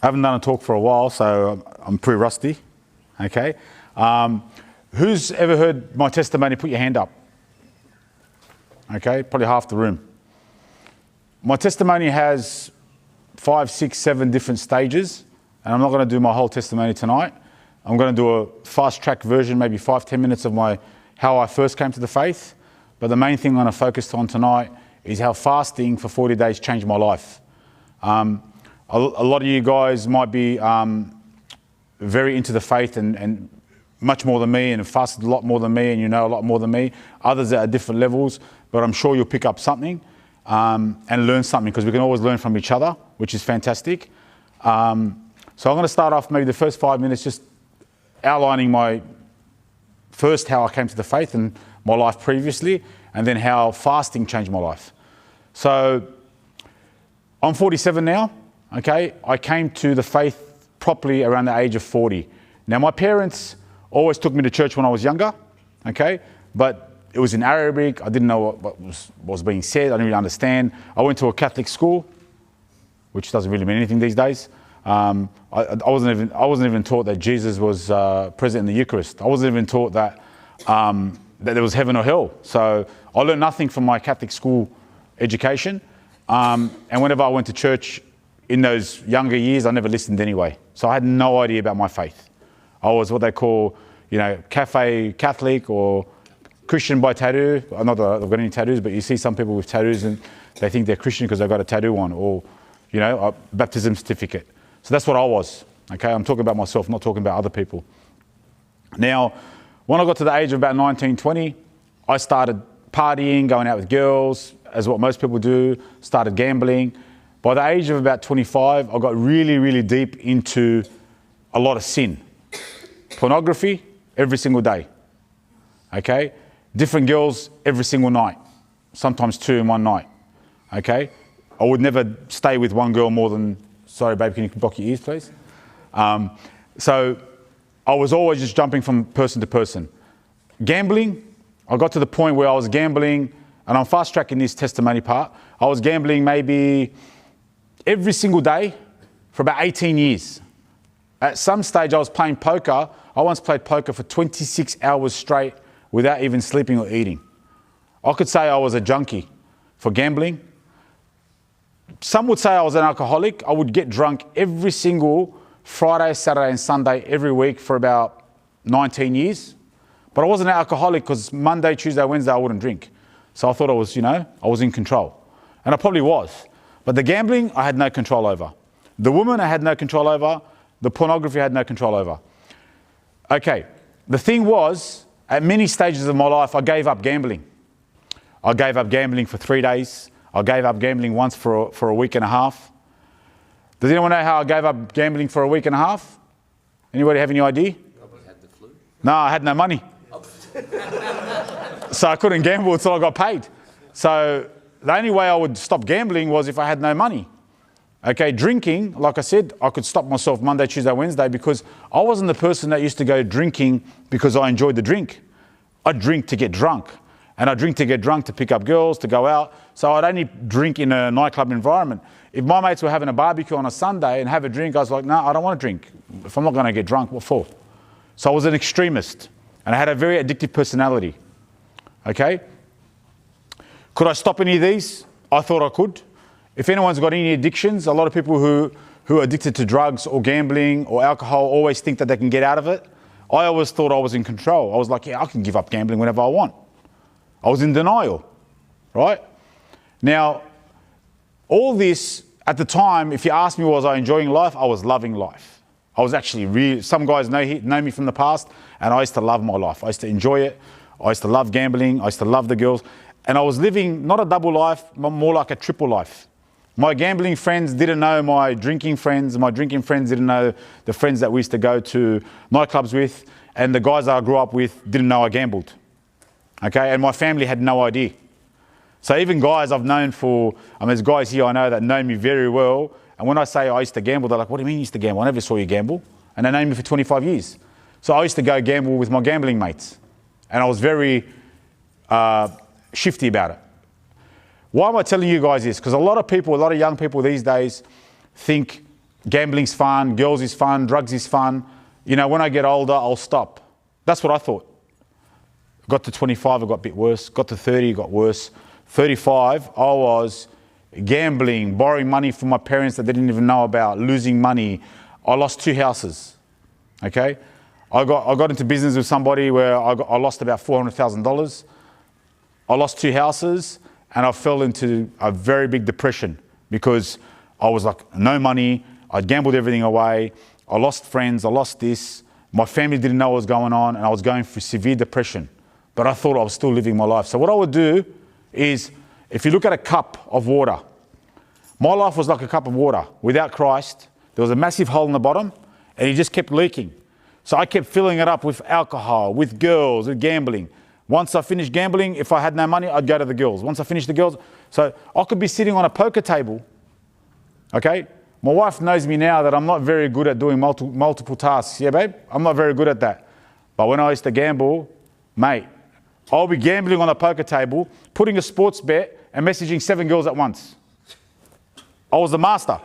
I haven't done a talk for a while, so I'm pretty rusty. Okay. Who's ever heard my testimony? Put your hand up. Okay, probably half the room. My testimony has 5, 6, 7 different stages, and I'm not going to do my whole testimony tonight. I'm going to do a fast-track version, maybe 5, 10 minutes of how I first came to the faith. But the main thing I'm going to focus on tonight is how fasting for 40 days changed my life. A lot of you guys might be very into the faith and much more than me, and have fasted a lot more than me, and you know a lot more than me. Others are at different levels, but I'm sure you'll pick up something and learn something, because we can always learn from each other, which is fantastic. So I'm going to start off maybe the first 5 minutes just outlining how I came to the faith and my life previously, and then how fasting changed my life. So I'm 47 now. Okay, I came to the faith properly around the age of 40. Now, my parents always took me to church when I was younger, okay, but it was in Arabic. I didn't know what was being said. I didn't really understand. I went to a Catholic school, which doesn't really mean anything these days. I wasn't even taught that Jesus was present in the Eucharist. I wasn't even taught that there was heaven or hell. So I learned nothing from my Catholic school education. And whenever I went to church in those younger years, I never listened anyway. So I had no idea about my faith. I was what they call, cafe Catholic or Christian by tattoo. Not that I've got any tattoos, but you see some people with tattoos and they think they're Christian because they've got a tattoo on, or, a baptism certificate. So that's what I was. Okay, I'm talking about myself, not talking about other people. Now, when I got to the age of about 19, 20, I started partying, going out with girls, as what most people do, started gambling. By the age of about 25, I got really, really deep into a lot of sin. Pornography, every single day. Okay? Different girls every single night. Sometimes 2 in one night. Okay? I would never stay with one girl more than... Sorry, babe, can you block your ears, please? So I was always just jumping from person to person. Gambling, I got to the point where I was gambling, and I'm fast-tracking this testimony part. I was gambling maybe every single day for about 18 years. At some stage, I was playing poker. I once played poker for 26 hours straight without even sleeping or eating. I could say I was a junkie for gambling. Some would say I was an alcoholic. I would get drunk every single Friday, Saturday and Sunday every week for about 19 years. But I wasn't an alcoholic because Monday, Tuesday, Wednesday, I wouldn't drink. So I thought I was, I was in control. And I probably was. But the gambling, I had no control over. The woman, I had no control over. The pornography, I had no control over. Okay, the thing was, at many stages of my life, I gave up gambling. I gave up gambling for 3 days. I gave up gambling once for a week and a half. Does anyone know how I gave up gambling for a week and a half? Anybody have any idea? Had the flu? No, I had no money. So I couldn't gamble until I got paid. So the only way I would stop gambling was if I had no money. Okay, drinking, like I said, I could stop myself Monday, Tuesday, Wednesday, because I wasn't the person that used to go drinking because I enjoyed the drink. I'd drink to get drunk. And I'd drink to get drunk to pick up girls, to go out. So I'd only drink in a nightclub environment. If my mates were having a barbecue on a Sunday and have a drink, I was like, no, I don't want to drink. If I'm not going to get drunk, what for? So I was an extremist. And I had a very addictive personality. Okay? Could I stop any of these? I thought I could. If anyone's got any addictions, a lot of people who are addicted to drugs or gambling or alcohol always think that they can get out of it. I always thought I was in control. I was like, yeah, I can give up gambling whenever I want. I was in denial, right? Now, all this, at the time, if you ask me, was I enjoying life? I was loving life. I was actually really, some guys know me from the past, and I used to love my life. I used to enjoy it. I used to love gambling. I used to love the girls. And I was living not a double life, but more like a triple life. My gambling friends didn't know my drinking friends. My drinking friends didn't know the friends that we used to go to nightclubs with. And the guys that I grew up with didn't know I gambled. Okay, and my family had no idea. So even guys I've known there's guys here I know that know me very well. And when I say I used to gamble, they're like, what do you mean you used to gamble? I never saw you gamble. And they know me for 25 years. So I used to go gamble with my gambling mates. And I was very shifty about it. Why am I telling you guys this? Because a lot of young people these days think Gambling's fun, girls is fun, drugs is fun. You know, when I get older, I'll stop. That's what I thought. Got to 25, it got a bit worse. Got to 30, it got worse. 35, I was gambling, borrowing money from my parents that they didn't even know about, losing money. I lost 2 houses, okay? I got into business with somebody where I lost about $400,000. I lost 2 houses and I fell into a very big depression because I was like, no money. I gambled everything away. I lost friends. I lost this. My family didn't know what was going on and I was going through severe depression. But I thought I was still living my life. So what I would do is, if you look at a cup of water, my life was like a cup of water. Without Christ, there was a massive hole in the bottom and it just kept leaking. So I kept filling it up with alcohol, with girls, with gambling. Once I finished gambling, if I had no money, I'd go to the girls. Once I finished the girls, so I could be sitting on a poker table, okay? My wife knows me now that I'm not very good at doing multiple tasks. Yeah, babe? I'm not very good at that. But when I used to gamble, mate, I'll be gambling on a poker table, putting a sports bet and messaging 7 girls at once. I was the master,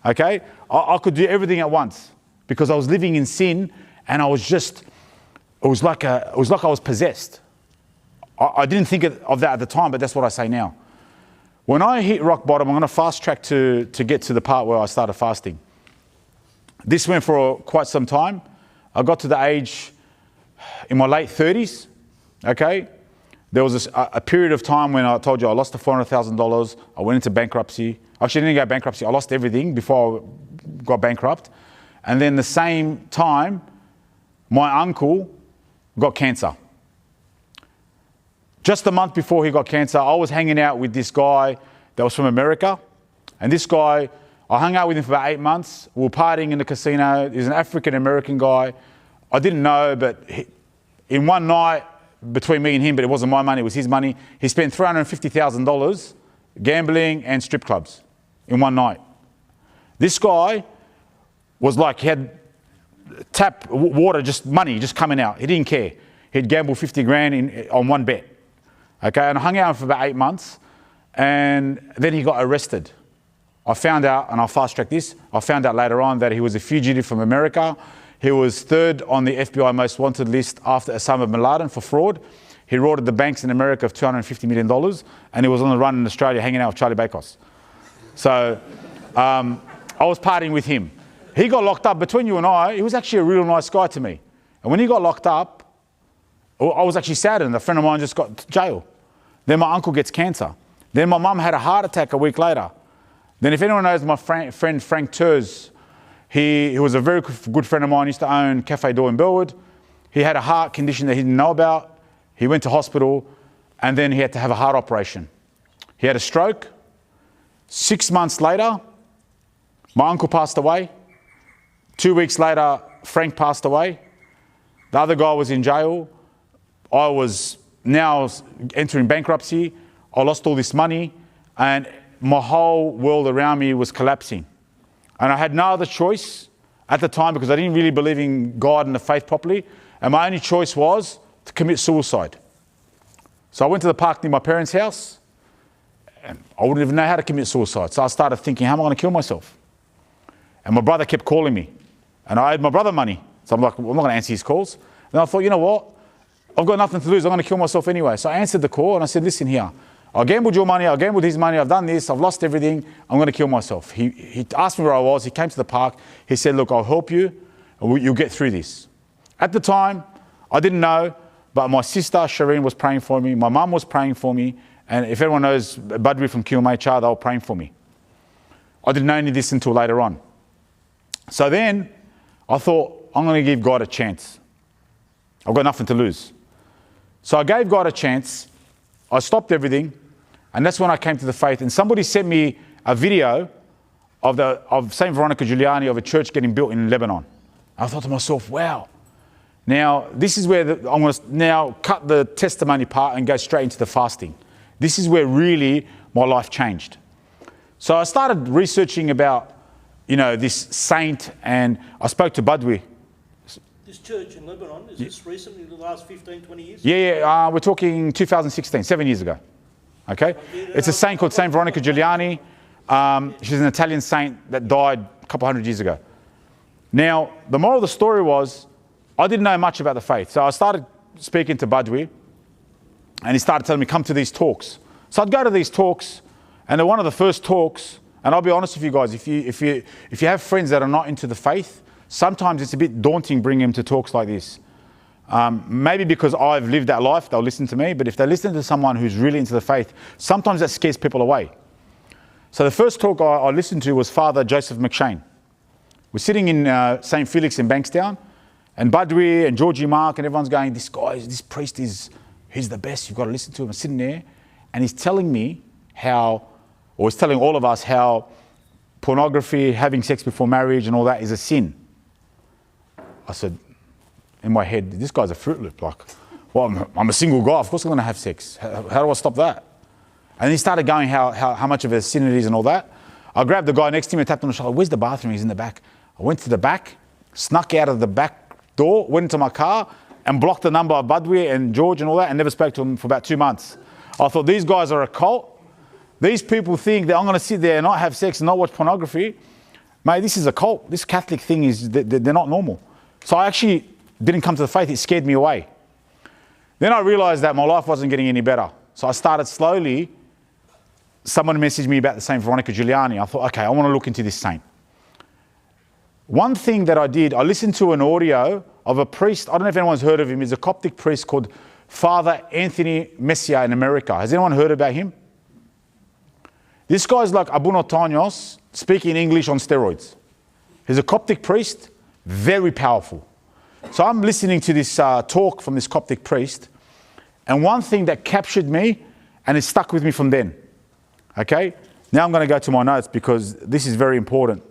okay? I could do everything at once because I was living in sin and I was just, it was like I was possessed. I didn't think of that at the time, but that's what I say now. When I hit rock bottom, I'm going to fast track to get to the part where I started fasting. This went for quite some time. I got to the age in my late 30s, okay? There was a period of time when I told you I lost the $400,000. I went into bankruptcy. Actually, I didn't go bankruptcy. I lost everything before I got bankrupt. And then the same time, my uncle got cancer. Just a month before he got cancer, I was hanging out with this guy that was from America. And this guy, I hung out with him for about 8 months. We were partying in the casino. He's an African-American guy. I didn't know, but in one night between me and him, but it wasn't my money, it was his money, he spent $350,000 gambling and strip clubs in one night. This guy was like, he had tap water, just money, just coming out. He didn't care. He'd gamble 50 grand on one bet. Okay, and I hung out for about 8 months and then he got arrested. I found out, and I'll fast track this, I found out later on that he was a fugitive from America. He was 3rd on the FBI most wanted list after Osama bin Laden for fraud. He rorted the banks in America of $250 million and he was on the run in Australia hanging out with Charlie Bakhos. So I was partying with him. He got locked up. Between you and I, he was actually a real nice guy to me. And when he got locked up, I was actually saddened. A friend of mine just got to jail. Then my uncle gets cancer. Then my mum had a heart attack a week later. Then if anyone knows my friend Frank Terz, he was a very good friend of mine. He used to own Cafe Door in Bellwood. He had a heart condition that he didn't know about. He went to hospital and then he had to have a heart operation. He had a stroke. 6 months later, my uncle passed away. 2 weeks later, Frank passed away. The other guy was in jail. I was now entering bankruptcy. I lost all this money and my whole world around me was collapsing. And I had no other choice at the time because I didn't really believe in God and the faith properly. And my only choice was to commit suicide. So I went to the park near my parents' house and I wouldn't even know how to commit suicide. So I started thinking, how am I going to kill myself? And my brother kept calling me and I owed my brother money. So I'm like, well, I'm not going to answer his calls. And I thought, you know what? I've got nothing to lose. I'm going to kill myself anyway. So I answered the call and I said, listen here. I gambled your money. I gambled his money. I've done this. I've lost everything. I'm going to kill myself. He asked me where I was. He came to the park. He said, look, I'll help you. You'll get through this. At the time, I didn't know, but my sister, Shireen, was praying for me. My mum was praying for me. And if everyone knows Badri from QMHR, they were praying for me. I didn't know any of this until later on. So then I thought, I'm going to give God a chance. I've got nothing to lose. So I gave God a chance. I stopped everything. And that's when I came to the faith. And somebody sent me a video of St. Veronica Giuliani of a church getting built in Lebanon. I thought to myself, wow. Now, this is where I'm going to now cut the testimony part and go straight into the fasting. This is where really my life changed. So I started researching about, this saint, and I spoke to Badwi. This church in Lebanon, is this recently, the last 15, 20 years? Yeah, we're talking 2016, 7 years ago. Okay? It's a saint called St. Veronica Giuliani. She's an Italian saint that died couple hundred years ago. Now, the moral of the story was, I didn't know much about the faith. So I started speaking to Badwi, and he started telling me, come to these talks. So I'd go to these talks, and one of the first talks, and I'll be honest with you guys, if you have friends that are not into the faith, sometimes it's a bit daunting bringing them to talks like this. Maybe because I've lived that life, they'll listen to me, but if they listen to someone who's really into the faith, sometimes that scares people away. So the first talk I listened to was Father Joseph McShane. We're sitting in St. Felix in Bankstown, and Badwi and Georgie Mark and everyone's going, this priest he's the best, you've got to listen to him. I'm sitting there, and he's telling me he's telling all of us how pornography, having sex before marriage and all that is a sin. I said, in my head, this guy's a Fruit Loop. Like, well, I'm a single guy, of course I'm going to have sex. How do I stop that? And he started going how much of a sin it is and all that. I grabbed the guy next to me and tapped him on the shoulder. Where's the bathroom? He's in the back. I went to the back, snuck out of the back door, went into my car and blocked the number of Badwi and George and all that and never spoke to him for about 2 months. I thought, these guys are a cult. These people think that I'm going to sit there and not have sex and not watch pornography. Mate, this is a cult. This Catholic thing they're not normal. So I actually didn't come to the faith. It scared me away. Then I realized that my life wasn't getting any better. So I started slowly. Someone messaged me about the Saint Veronica Giuliani. I thought, okay, I want to look into this saint. One thing that I did, I listened to an audio of a priest. I don't know if anyone's heard of him. He's a Coptic priest called Father Anthony Messia in America. Has anyone heard about him? This guy's like Abu Notanyos, speaking English on steroids. He's a Coptic priest, very powerful. So I'm listening to this talk from this Coptic priest, and one thing that captured me, and it stuck with me from then. Okay? Now I'm going to go to my notes because this is very important.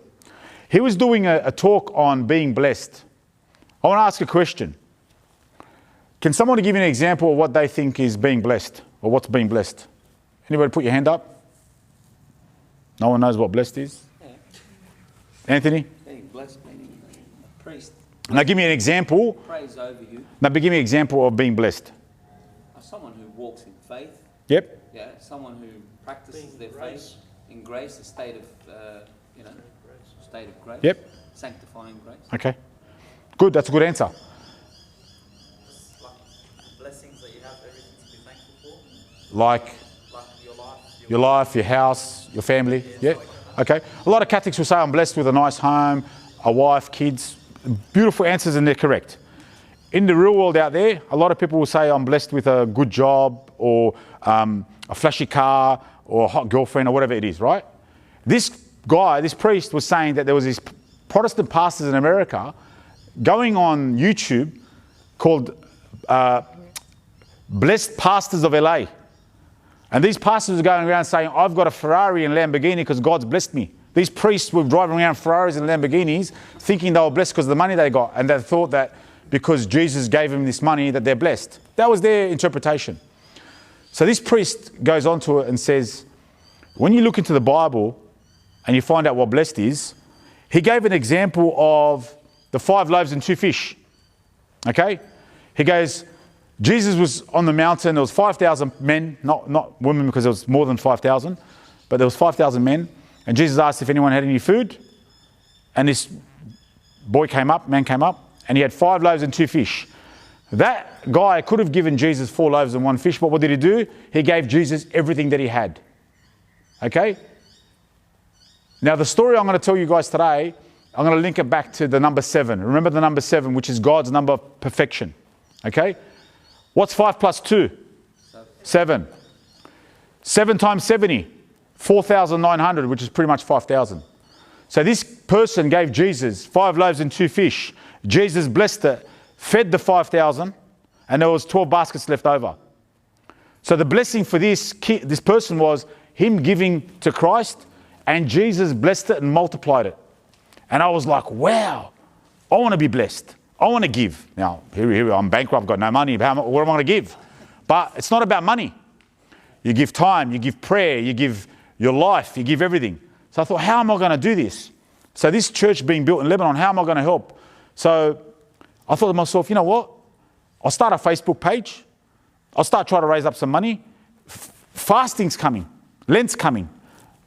He was doing a talk on being blessed. I want to ask a question. Can someone give me an example of what they think is being blessed, or what's being blessed? Anybody put your hand up? No one knows what blessed is? Yeah. Anthony? Being blessed, meaning a priest. Now give me an example. Prays over you. Now give me an example of being blessed. Someone who walks in faith. Yep. Yeah. Someone who practices their faith in grace, a state of, state of grace. Yep. Sanctifying grace. Okay. Good. That's a good answer. Like blessings that you have, everything to be thankful for. Like your life, your house, your family. Yeah. Okay. A lot of Catholics will say, I'm blessed with a nice home, a wife, kids. Beautiful answers, and they're correct. In the real world out there, a lot of people will say, I'm blessed with a good job or a flashy car or a hot girlfriend or whatever it is, right? This guy, this priest, was saying that there was these Protestant pastors in America going on YouTube called Blessed Pastors of LA. And these pastors were going around saying, I've got a Ferrari and Lamborghini because God's blessed me. These priests were driving around Ferraris and Lamborghinis thinking they were blessed because of the money they got. And they thought that because Jesus gave them this money that they're blessed. That was their interpretation. So this priest goes on to it and says, when you look into the Bible and you find out what blessed is, he gave an example of the 5 loaves and 2 fish. Okay? He goes, Jesus was on the mountain. There was 5,000 men, not women because there was more than 5,000, but there was 5,000 men. And Jesus asked if anyone had any food. And this man came up, and he had 5 loaves and 2 fish. That guy could have given Jesus 4 loaves and 1 fish, but what did he do? He gave Jesus everything that he had. Okay? Now the story I'm going to tell you guys today, I'm going to link it back to the number 7. Remember the number 7, which is God's number of perfection. Okay? What's 5 plus 2? 7. 7 times 70. 4,900, which is pretty much 5,000. So this person gave Jesus 5 loaves and 2 fish. Jesus blessed it, fed the 5,000, and there was 12 baskets left over. So the blessing for this person was him giving to Christ, and Jesus blessed it and multiplied it. And I was like, wow, I want to be blessed. I want to give. Now, here I'm bankrupt, I've got no money. What am I going to give? But it's not about money. You give time, you give prayer, you give your life, you give everything. So I thought, how am I going to do this? So this church being built in Lebanon, how am I going to help? So I thought to myself, you know what? I'll start a Facebook page. I'll start trying to raise up some money. Fasting's coming. Lent's coming.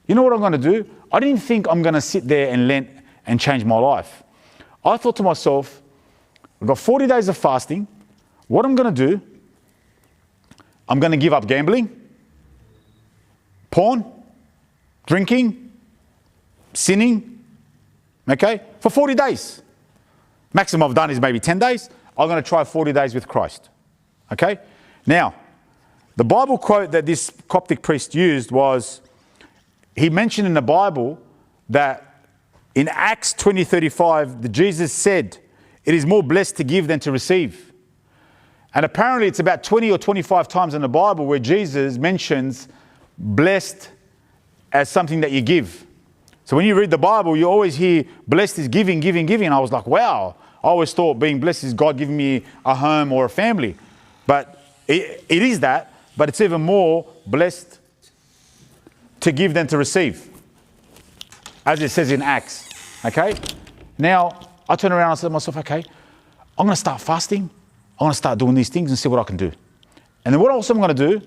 You know what I'm going to do? I didn't think I'm going to sit there and Lent and changed my life. I thought to myself, I've got 40 days of fasting. What I'm going to do, I'm going to give up gambling, porn, drinking, sinning, okay, for 40 days. Maximum I've done is maybe 10 days. I'm going to try 40 days with Christ, okay? Now, the Bible quote that this Coptic priest used was, he mentioned in the Bible that in Acts 20:35, that Jesus said, it is more blessed to give than to receive. And apparently it's about 20 or 25 times in the Bible where Jesus mentions blessed as something that you give. So when you read the Bible, you always hear blessed is giving, giving, giving. And I was like, wow, I always thought being blessed is God giving me a home or a family. But it is that, but it's even more blessed to give than to receive, as it says in Acts, okay? Now, I turned around and I said to myself, okay, I'm going to start fasting. I'm going to start doing these things and see what I can do. And then what else I'm going to do,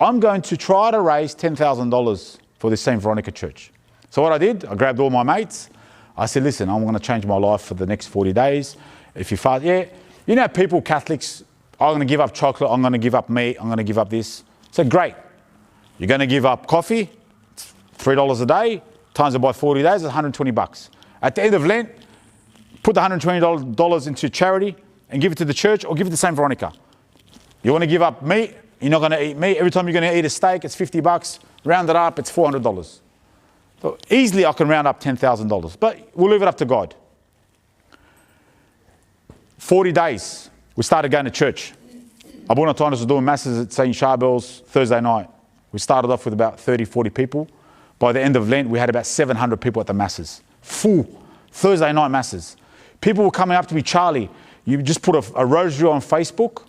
I'm going to try to raise $10,000 for this St. Veronica church. So what I did, I grabbed all my mates. I said, listen, I'm going to change my life for the next 40 days. If you fast, yeah, you know, people, Catholics, I'm going to give up chocolate, I'm going to give up meat, I'm going to give up this. I said, great. You're going to give up coffee, $3 a day, times it by 40 days, it's $120. At the end of Lent, put the $120 into charity and give it to the church or give it to St. Veronica. You want to give up meat, you're not going to eat meat. Every time you're going to eat a steak, it's $50. Round it up, it's $400. So easily I can round up $10,000, but we'll leave it up to God. 40 days, we started going to church. Abuna Thomas was doing masses at St. Charbel's Thursday night. We started off with about 30, 40 people. By the end of Lent, we had about 700 people at the masses. Full Thursday night masses. People were coming up to me, Charlie, you just put a rosary on Facebook,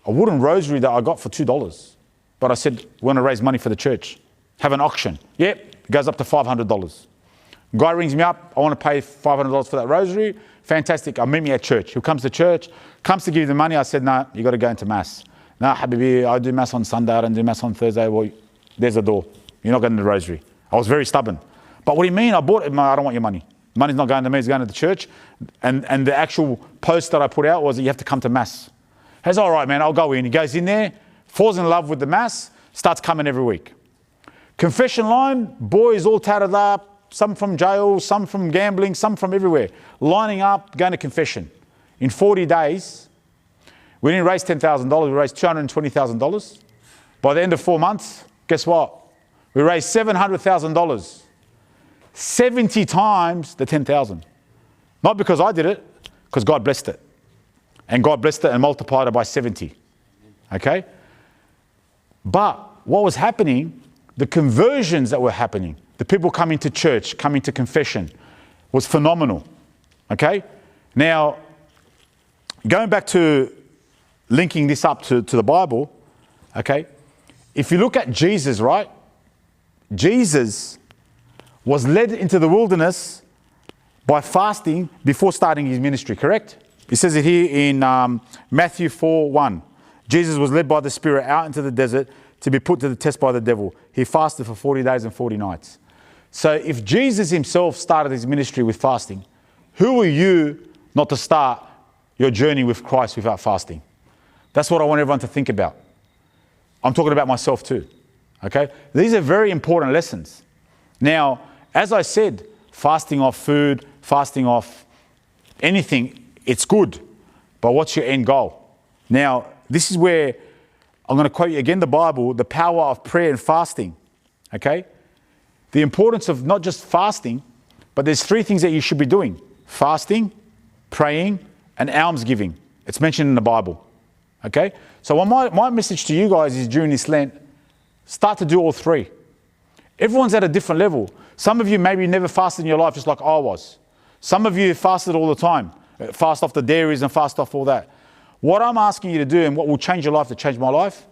a wooden rosary that I got for $2. But I said, we want to raise money for the church. Have an auction. Yep, it goes up to $500. Guy rings me up, I want to pay $500 for that rosary. Fantastic, I'll meet me at church. He comes to church, comes to give you the money. I said, no, you got to go into mass. No, Habibi, I do mass on Sunday, I don't do mass on Thursday. Well, there's the door. You're not getting the rosary. I was very stubborn. But what do you mean? I bought it. I don't want your money. Money's not going to me, it's going to the church. And the actual post that I put out was that you have to come to mass. He says, all right, man, I'll go in. He goes in there, falls in love with the mass, starts coming every week. Confession line, boys all tatted up, some from jail, some from gambling, some from everywhere. Lining up, going to confession. In 40 days, we didn't raise $10,000, we raised $220,000. By the end of 4 months, guess what? We raised $700,000. 70 times the 10,000. Not because I did it, because God blessed it. And God blessed it and multiplied it by 70. Okay? But what was happening, the conversions that were happening, the people coming to church, coming to confession, was phenomenal. Okay? Now, going back to linking this up to the Bible, okay? If you look at Jesus, right? Jesus was led into the wilderness by fasting before starting his ministry, correct? It says it here in Matthew 4:1. Jesus was led by the Spirit out into the desert to be put to the test by the devil. He fasted for 40 days and 40 nights. So if Jesus himself started his ministry with fasting, who are you not to start your journey with Christ without fasting? That's what I want everyone to think about. I'm talking about myself too. Okay? These are very important lessons. Now, as I said, fasting off food, fasting off anything, it's good. But what's your end goal? Now, this is where I'm going to quote you again the Bible, the power of prayer and fasting. Okay? The importance of not just fasting, but there's 3 things that you should be doing. Fasting, praying, and almsgiving. It's mentioned in the Bible. Okay? So my message to you guys is during this Lent, start to do all 3. Everyone's at a different level. Some of you maybe never fasted in your life just like I was. Some of you fasted all the time. Fast off the dairies and fast off all that. What I'm asking you to do and what will change your life to change my life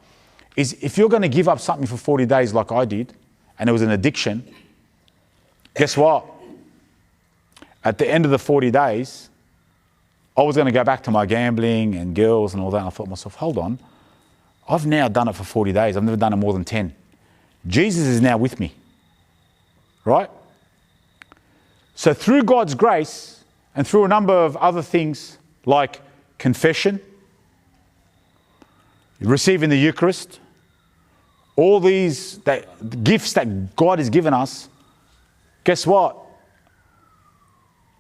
is if you're going to give up something for 40 days like I did, and it was an addiction, guess what? At the end of the 40 days, I was going to go back to my gambling and girls and all that. And I thought to myself, hold on. I've now done it for 40 days. I've never done it more than 10. Jesus is now with me. Right? So through God's grace and through a number of other things like confession, receiving the Eucharist, all these gifts that God has given us, guess what?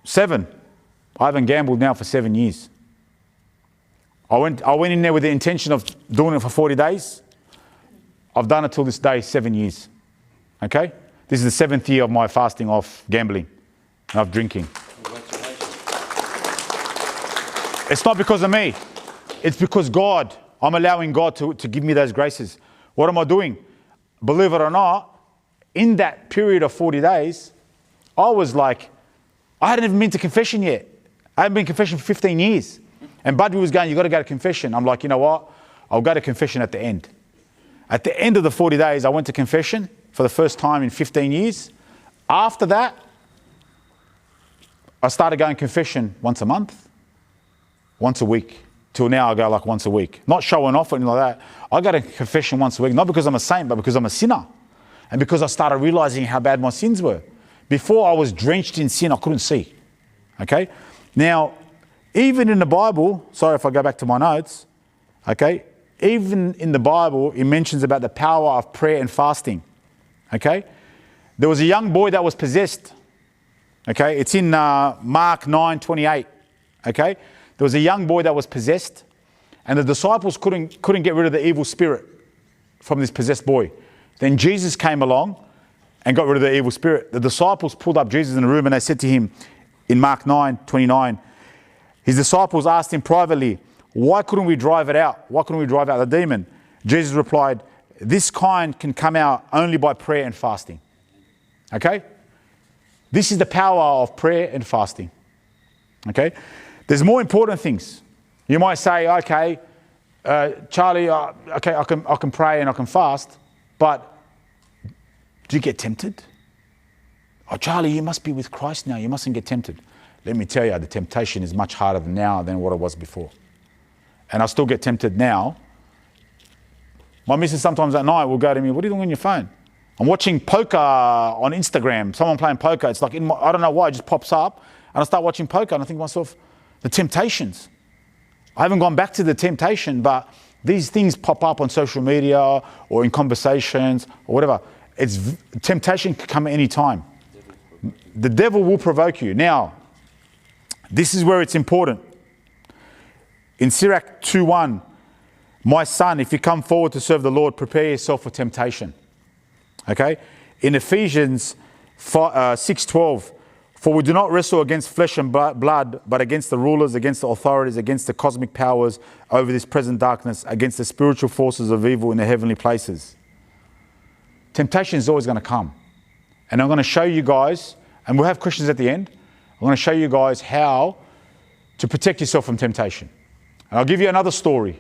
7. I haven't gambled now for 7 years. I went in there with the intention of doing it for 40 days. I've done it till this day, 7 years. Okay? This is the 7th year of my fasting off gambling and off drinking. It's not because of me. It's because God. I'm allowing God to give me those graces. What am I doing? Believe it or not, in that period of 40 days, I was like, I hadn't even been to confession yet. I hadn't been to confession for 15 years. And Buddy was going, you got to go to confession. I'm like, you know what? I'll go to confession at the end. At the end of the 40 days, I went to confession for the first time in 15 years. After that, I started going to confession once a month, once a week. Till now, I go like once a week. Not showing off or anything like that. I go to confession once a week, not because I'm a saint, but because I'm a sinner. And because I started realizing how bad my sins were. Before I was drenched in sin, I couldn't see. Okay? Now, even in the Bible, sorry if I go back to my notes, okay? Even in the Bible, it mentions about the power of prayer and fasting. Okay? There was a young boy that was possessed. Okay? It's in Mark 9:28. Okay? There was a young boy that was possessed, and the disciples couldn't get rid of the evil spirit from this possessed boy. Then Jesus came along and got rid of the evil spirit. The disciples pulled up Jesus in the room and they said to him in Mark 9:29, his disciples asked him privately, why couldn't we drive it out? Why couldn't we drive out the demon? Jesus replied, this kind can come out only by prayer and fasting. Okay? This is the power of prayer and fasting. Okay? There's more important things. You might say, okay, Charlie, okay, I can pray and I can fast, but do you get tempted? Oh, Charlie, you must be with Christ now. You mustn't get tempted. Let me tell you, the temptation is much harder now than what it was before. And I still get tempted now. My missus sometimes at night will go to me, what are you doing on your phone? I'm watching poker on Instagram, someone playing poker. It's like, I don't know why, it just pops up. And I start watching poker and I think to myself, the temptations. I haven't gone back to the temptation, but these things pop up on social media or in conversations or whatever. Temptation can come at any time. The devil will provoke you. Now, this is where it's important. In Sirach 2:1, my son, if you come forward to serve the Lord, prepare yourself for temptation. Okay? In Ephesians 6:12, for we do not wrestle against flesh and blood, but against the rulers, against the authorities, against the cosmic powers over this present darkness, against the spiritual forces of evil in the heavenly places. Temptation is always going to come. And I'm going to show you guys, and we'll have questions at the end, I'm going to show you guys how to protect yourself from temptation. And I'll give you another story.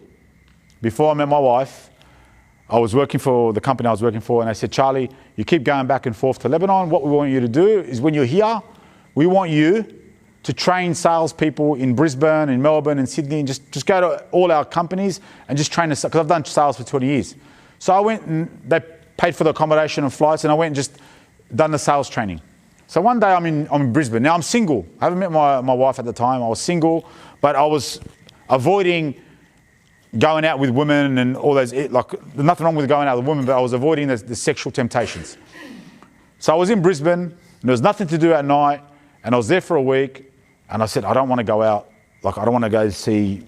Before I met my wife, I was working for the company I was working for, and they said, Charlie, you keep going back and forth to Lebanon. What we want you to do is when you're here, we want you to train salespeople in Brisbane, in Melbourne, in Sydney, and just go to all our companies and just train us, because I've done sales for 20 years. So I went and they paid for the accommodation and flights, and I went and just done the sales training. So one day I'm in Brisbane. Now I'm single. I haven't met my wife at the time. I was single, but I was avoiding going out with women and all those, like, there's nothing wrong with going out with women, but I was avoiding the sexual temptations. So I was in Brisbane, and there was nothing to do at night, and I was there for a week, and I said, I don't want to go out. Like, I don't want to go see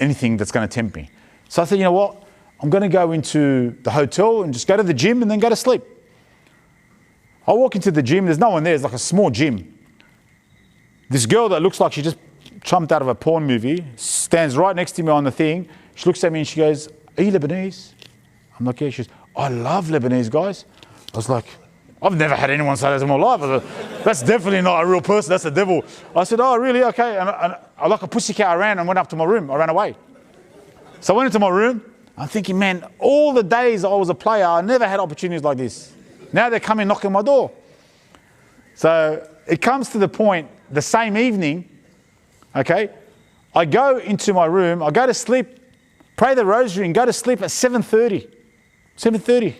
anything that's going to tempt me. So I said, you know what? I'm going to go into the hotel and just go to the gym and then go to sleep. I walk into the gym, there's no one there, it's like a small gym. This girl that looks like she just jumped out of a porn movie stands right next to me on the thing. She looks at me and she goes, are you Lebanese? I'm like, yeah. She goes, I love Lebanese guys. I was like, I've never had anyone say that in my life. I was like, that's definitely not a real person, that's the devil. I said, oh, really? Okay. And I like a pussycat, I ran and went up to my room. I ran away. So I went into my room. I'm thinking, man, all the days I was a player, I never had opportunities like this. Now they're coming knocking on my door. So it comes to the point, the same evening, okay, I go into my room, I go to sleep, pray the rosary and go to sleep at 7:30. 7:30.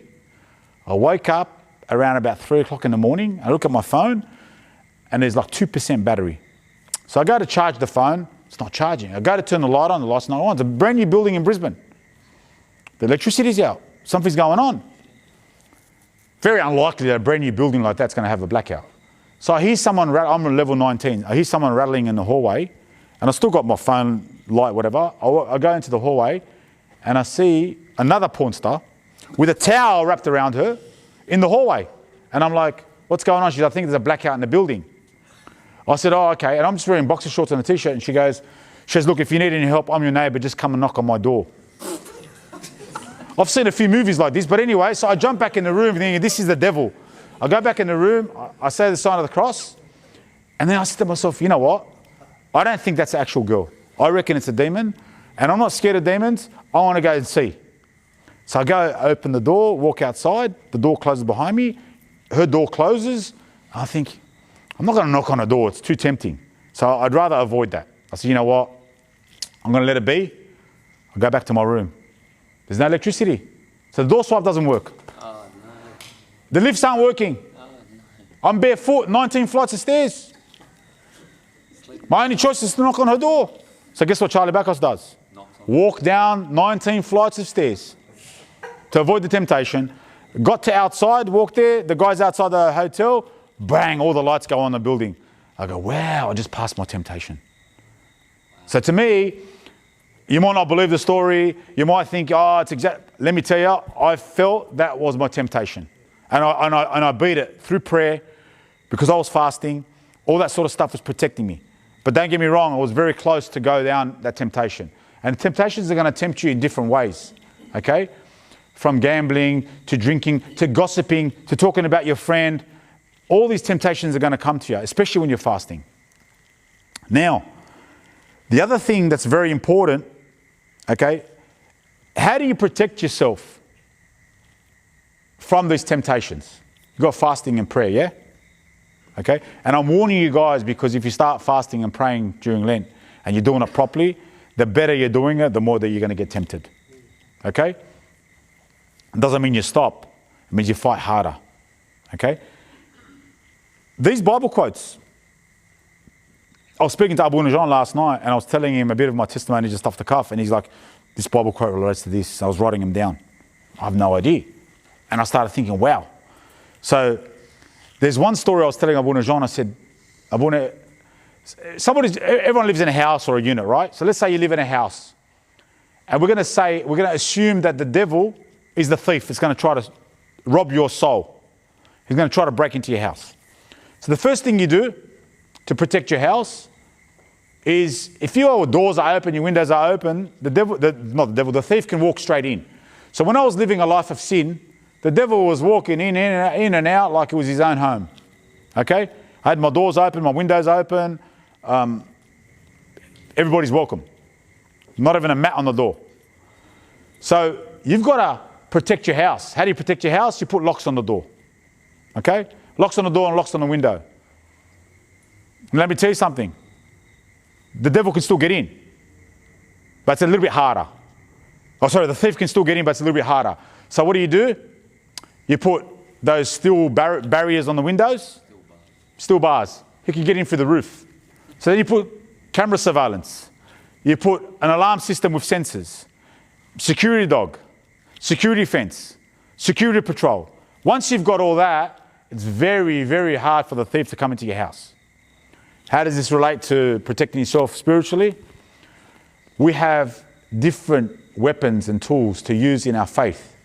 I woke up around about 3 o'clock in the morning. I look at my phone and there's like 2% battery. So I go to charge the phone, it's not charging. I go to turn the light on, the light's not on. It's a brand new building in Brisbane. The electricity's out. Something's going on. Very unlikely that a brand new building like that's going to have a blackout. So I hear someone, I'm on level 19, I hear someone rattling in the hallway, and I still got my phone light, whatever. I go into the hallway, and I see another porn star with a towel wrapped around her in the hallway. And I'm like, what's going on? She goes, I think there's a blackout in the building. I said, oh, okay. And I'm just wearing boxer shorts and a t-shirt. And she goes, look, if you need any help, I'm your neighbour. Just come and knock on my door. I've seen a few movies like this. But anyway, so I jump back in the room thinking, this is the devil. I go back in the room. I say the sign of the cross. And then I said to myself, you know what? I don't think that's the actual girl. I reckon it's a demon. And I'm not scared of demons. I want to go and see. So I go open the door, walk outside. The door closes behind me. Her door closes. I think, I'm not going to knock on her door. It's too tempting. So I'd rather avoid that. I said, you know what? I'm going to let it be. I'll go back to my room. There's no electricity. So the door swipe doesn't work. Oh, no. The lifts aren't working. Oh, no. I'm barefoot, 19 flights of stairs. My only choice is to knock on her door. So guess what Charlie Bakhos does? Walk down 19 flights of stairs to avoid the temptation. Got to outside, walked there. The guy's outside the hotel. Bang, all the lights go on in the building. I go, wow, I just passed my temptation. So to me, you might not believe the story. You might think, oh, it's exact. Let me tell you, I felt that was my temptation. And I beat it through prayer because I was fasting. All that sort of stuff was protecting me. But don't get me wrong, I was very close to go down that temptation. And temptations are going to tempt you in different ways, okay? From gambling to drinking to gossiping to talking about your friend. All these temptations are going to come to you, especially when you're fasting. Now, the other thing that's very important, okay, how do you protect yourself from these temptations? You've got fasting and prayer, yeah? Okay? And I'm warning you guys because if you start fasting and praying during Lent and you're doing it properly, the better you're doing it, the more that you're going to get tempted. Okay? It doesn't mean you stop. It means you fight harder. Okay? These Bible quotes. I was speaking to Abu Najan last night and I was telling him a bit of my testimony just off the cuff, and he's like, this Bible quote relates to this. I was writing them down. I have no idea. And I started thinking, wow. So there's one story I was telling Abu Najan. I said, everyone lives in a house or a unit, right? So let's say you live in a house. And we're going to assume that the devil is the thief that's going to try to rob your soul. He's going to try to break into your house. So the first thing you do to protect your house is if your doors are open, your windows are open, the thief can walk straight in. So when I was living a life of sin, the devil was walking in and out like it was his own home. Okay? I had my doors open, my windows open. Everybody's welcome. Not even a mat on the door. So you've got to protect your house. How do you protect your house? You put locks on the door. Okay? Locks on the door and locks on the window. And let me tell you something. The devil can still get in, but it's a little bit harder. Oh, sorry, the thief can still get in, but it's a little bit harder. So what do? You put those steel barriers on the windows, steel bars. He can get in through the roof. So then you put camera surveillance. You put an alarm system with sensors, security dog, security fence, security patrol. Once you've got all that, it's very, very hard for the thief to come into your house. How does this relate to protecting yourself spiritually? We have different weapons and tools to use in our faith.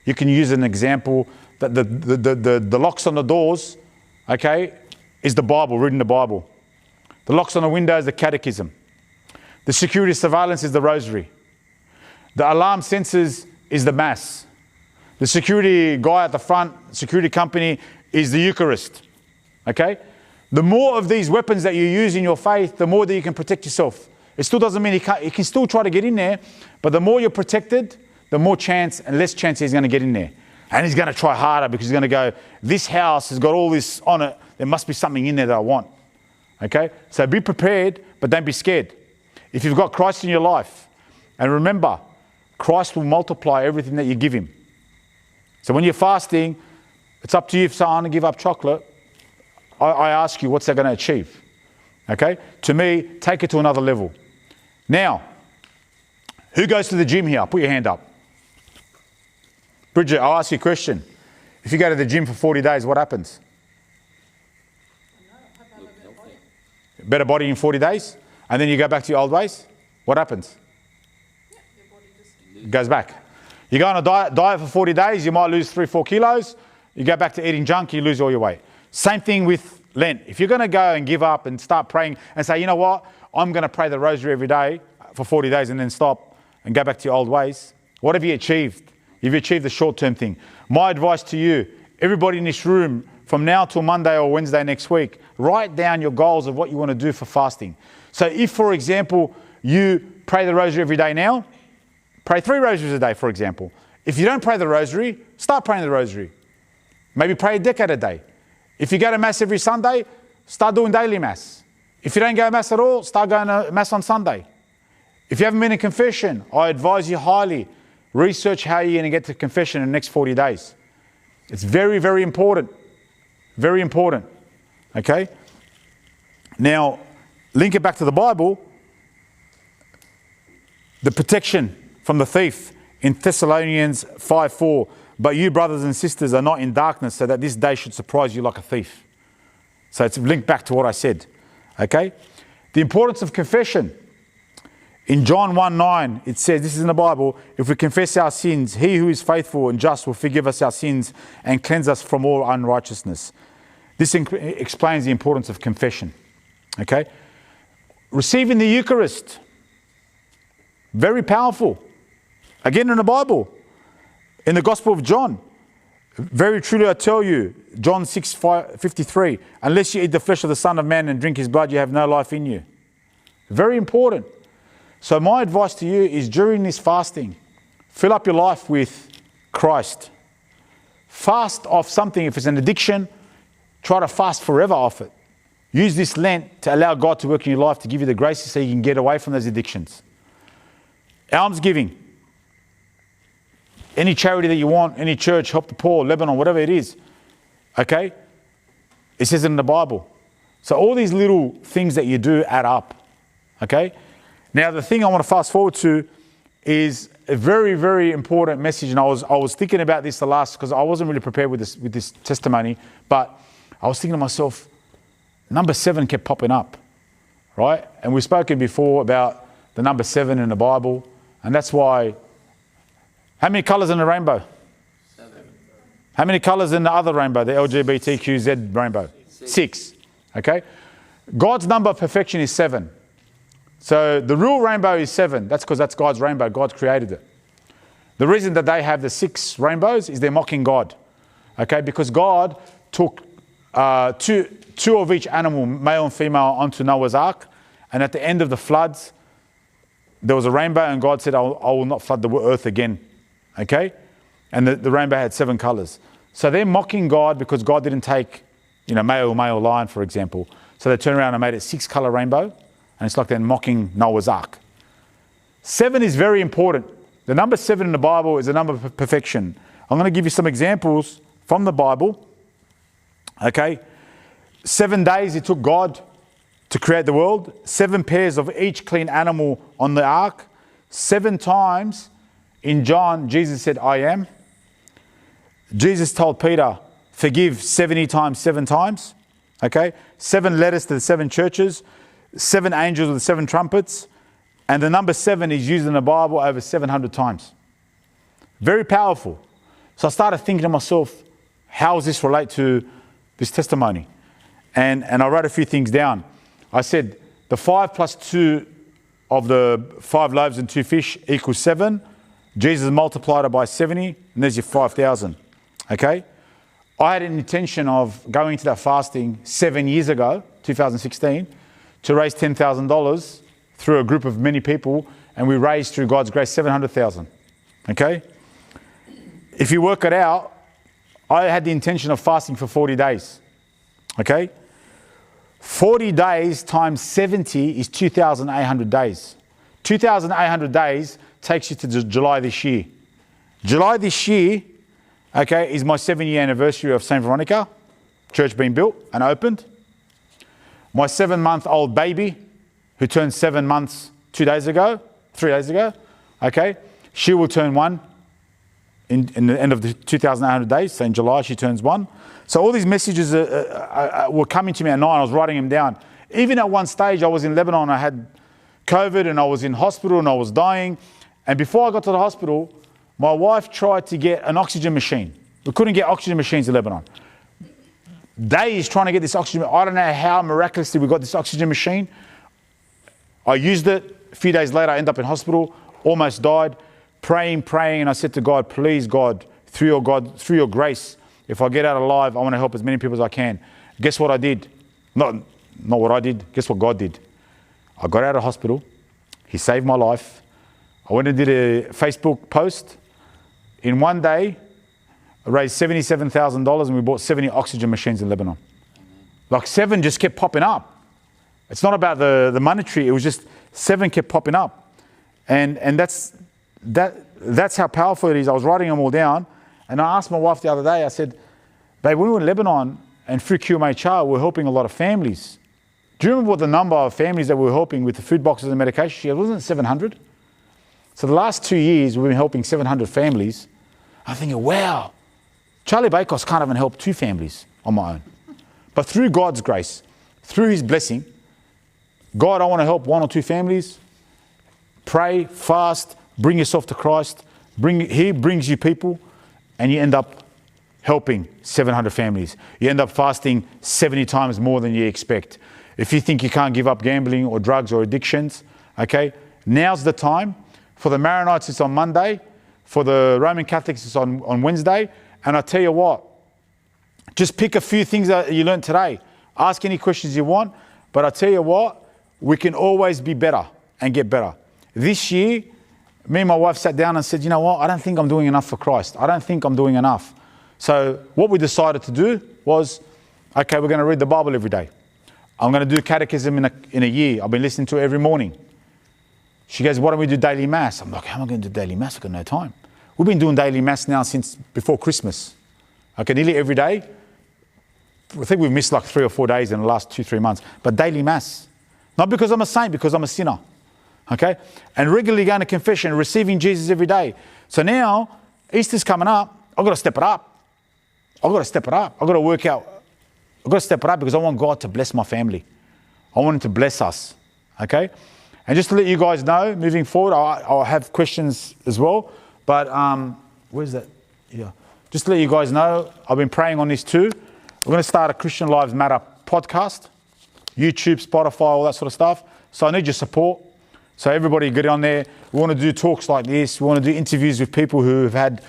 You can use an example that the locks on the doors, okay, is the Bible, reading the Bible. The locks on the windows, the catechism. The security surveillance is the rosary. The alarm sensors is the mass. The security guy at the front, security company, is the Eucharist. Okay? The more of these weapons that you use in your faith, the more that you can protect yourself. It still doesn't mean he can still try to get in there, but the more you're protected, the more chance and less chance he's going to get in there. And he's going to try harder because he's going to go, this house has got all this on it. There must be something in there that I want. Okay? So be prepared, but don't be scared. If you've got Christ in your life, and remember, Christ will multiply everything that you give him. So when you're fasting, it's up to you. If I want to give up chocolate, I ask you, what's that going to achieve? Okay? To me, take it to another level. Now, who goes to the gym here? Put your hand up. Bridget, I'll ask you a question. If you go to the gym for 40 days, what happens? Better body in 40 days? And then you go back to your old ways? What happens? It goes back. You go on a diet for 40 days, you might lose 3-4 kilos. You go back to eating junk, you lose all your weight. Same thing with Lent. If you're going to go and give up and start praying and say, you know what, I'm going to pray the rosary every day for 40 days and then stop and go back to your old ways, what have you achieved? You've achieved the short-term thing. My advice to you, everybody in this room, from now till Monday or Wednesday next week, write down your goals of what you want to do for fasting. So if, for example, you pray the rosary every day now, pray 3 rosaries a day, for example. If you don't pray the rosary, start praying the rosary. Maybe pray a decade a day. If you go to Mass every Sunday, start doing daily Mass. If you don't go to Mass at all, start going to Mass on Sunday. If you haven't been in confession, I advise you highly, research how you're going to get to confession in the next 40 days. It's very, very important. Very important. Okay? Now, link it back to the Bible. The protection from the thief in Thessalonians 5:4. But you, brothers and sisters, are not in darkness, so that this day should surprise you like a thief. So it's linked back to what I said. Okay? The importance of confession. In John 1:9, it says, this is in the Bible, if we confess our sins, he who is faithful and just will forgive us our sins and cleanse us from all unrighteousness. This explains the importance of confession. Okay? Receiving the Eucharist. Very powerful. Again in the Bible. In the Gospel of John. Very truly I tell you, John 6:53, unless you eat the flesh of the Son of Man and drink his blood, you have no life in you. Very important. So my advice to you is during this fasting, fill up your life with Christ. Fast off something. If it's an addiction, try to fast forever off it. Use this Lent to allow God to work in your life to give you the grace so you can get away from those addictions. Almsgiving. Any charity that you want, any church, help the poor, Lebanon, whatever it is. Okay? It says it in the Bible. So all these little things that you do add up. Okay? Now the thing I want to fast forward to is a very, very important message. And I was thinking about this because I wasn't really prepared with this testimony, but I was thinking to myself, number 7 kept popping up. Right? And we've spoken before about the number 7 in the Bible. And that's why. How many colours in the rainbow? 7. How many colours in the other rainbow, the LGBTQZ rainbow? 6. Okay? God's number of perfection is 7. So the real rainbow is 7. That's because that's God's rainbow. God created it. The reason that they have the 6 rainbows is they're mocking God. Okay? Because God took two of each animal, male and female, onto Noah's Ark. And at the end of the floods, there was a rainbow and God said, I will not flood the earth again. Okay? And the rainbow had 7 colours. So they're mocking God because God didn't take, male lion, for example. So they turned around and made it 6-colour rainbow. And it's like they're mocking Noah's Ark. 7 is very important. The number 7 in the Bible is a number of perfection. I'm going to give you some examples from the Bible. Okay? 7 days it took God to create the world. 7 pairs of each clean animal on the ark. 7 times in John, Jesus said, I am. Jesus told Peter, forgive 70 times, 7 times. Okay? 7 letters to the 7 churches. 7 angels with 7 trumpets. And the number 7 is used in the Bible over 700 times. Very powerful. So I started thinking to myself, how does this relate to this testimony? And I wrote a few things down. I said, the 5 plus 2 of the 5 loaves and 2 fish equals 7. Jesus multiplied it by 70, and there's your 5,000. Okay? I had an intention of going into that fasting 7 years ago, 2016, to raise $10,000 through a group of many people, and we raised, through God's grace, 700,000. Okay? If you work it out, I had the intention of fasting for 40 days. Okay? 40 days times 70 is 2,800 days. 2,800 days takes you to July this year. July this year, okay, is my 7-year anniversary of St. Veronica, church being built and opened. My 7-month-old baby, who turned 7 months 3 days ago, okay, she will turn 1 in the end of the 2,800 days, so in July she turns 1. So all these messages were coming to me at night. I was writing them down. Even at one stage, I was in Lebanon. I had COVID and I was in hospital and I was dying. And before I got to the hospital, my wife tried to get an oxygen machine. We couldn't get oxygen machines in Lebanon. Days trying to get this oxygen. I don't know how miraculously we got this oxygen machine. I used it. A few days later, I ended up in hospital, almost died, praying, and I said to God, please, God, through your grace, if I get out alive, I want to help as many people as I can. Guess what I did? Not what I did. Guess what God did? I got out of hospital. He saved my life. I went and did a Facebook post. In one day, I raised $77,000 and we bought 70 oxygen machines in Lebanon. Like 7 just kept popping up. It's not about the monetary. It was just 7 kept popping up. And that's how powerful it is. I was writing them all down. And I asked my wife the other day, I said, babe, when we were in Lebanon and through QMHR, we're helping a lot of families. Do you remember what the number of families that we were helping with the food boxes and medication? She said, wasn't it 700? So the last 2 years, we've been helping 700 families. I'm thinking, wow, Charlie Bakhos can't even help 2 families on my own. But through God's grace, through his blessing, God, I want to help 1 or 2 families. Pray, fast, bring yourself to Christ. He brings you people, and you end up helping 700 families. You end up fasting 70 times more than you expect. If you think you can't give up gambling or drugs or addictions, okay, now's the time. For the Maronites, it's on Monday. For the Roman Catholics, it's on Wednesday. And I tell you what, just pick a few things that you learned today. Ask any questions you want. But I tell you what, we can always be better and get better. This year, me and my wife sat down and said, you know what, I don't think I'm doing enough for Christ. I don't think I'm doing enough. So what we decided to do was, okay, we're going to read the Bible every day. I'm going to do catechism in a year. I've been listening to it every morning. She goes, why don't we do daily mass? I'm like, how am I going to do daily mass? I've got no time. We've been doing daily mass now since before Christmas. Okay, nearly every day. I think we've missed like 3 or 4 days in the last 2-3 months. But daily mass. Not because I'm a saint, because I'm a sinner. Okay? And regularly going to confession, receiving Jesus every day. So now, Easter's coming up. I've got to step it up. I've got to step it up. I've got to work out. I've got to step it up because I want God to bless my family. I want him to bless us. Okay? And just to let you guys know, moving forward, I'll have questions as well. But where's that? Yeah. Just to let you guys know, I've been praying on this too. We're going to start a Christian Lives Matter podcast. YouTube, Spotify, all that sort of stuff. So I need your support. So everybody get on there. We want to do talks like this. We want to do interviews with people who have had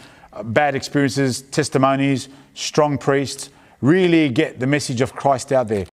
bad experiences, testimonies, strong priests. Really get the message of Christ out there.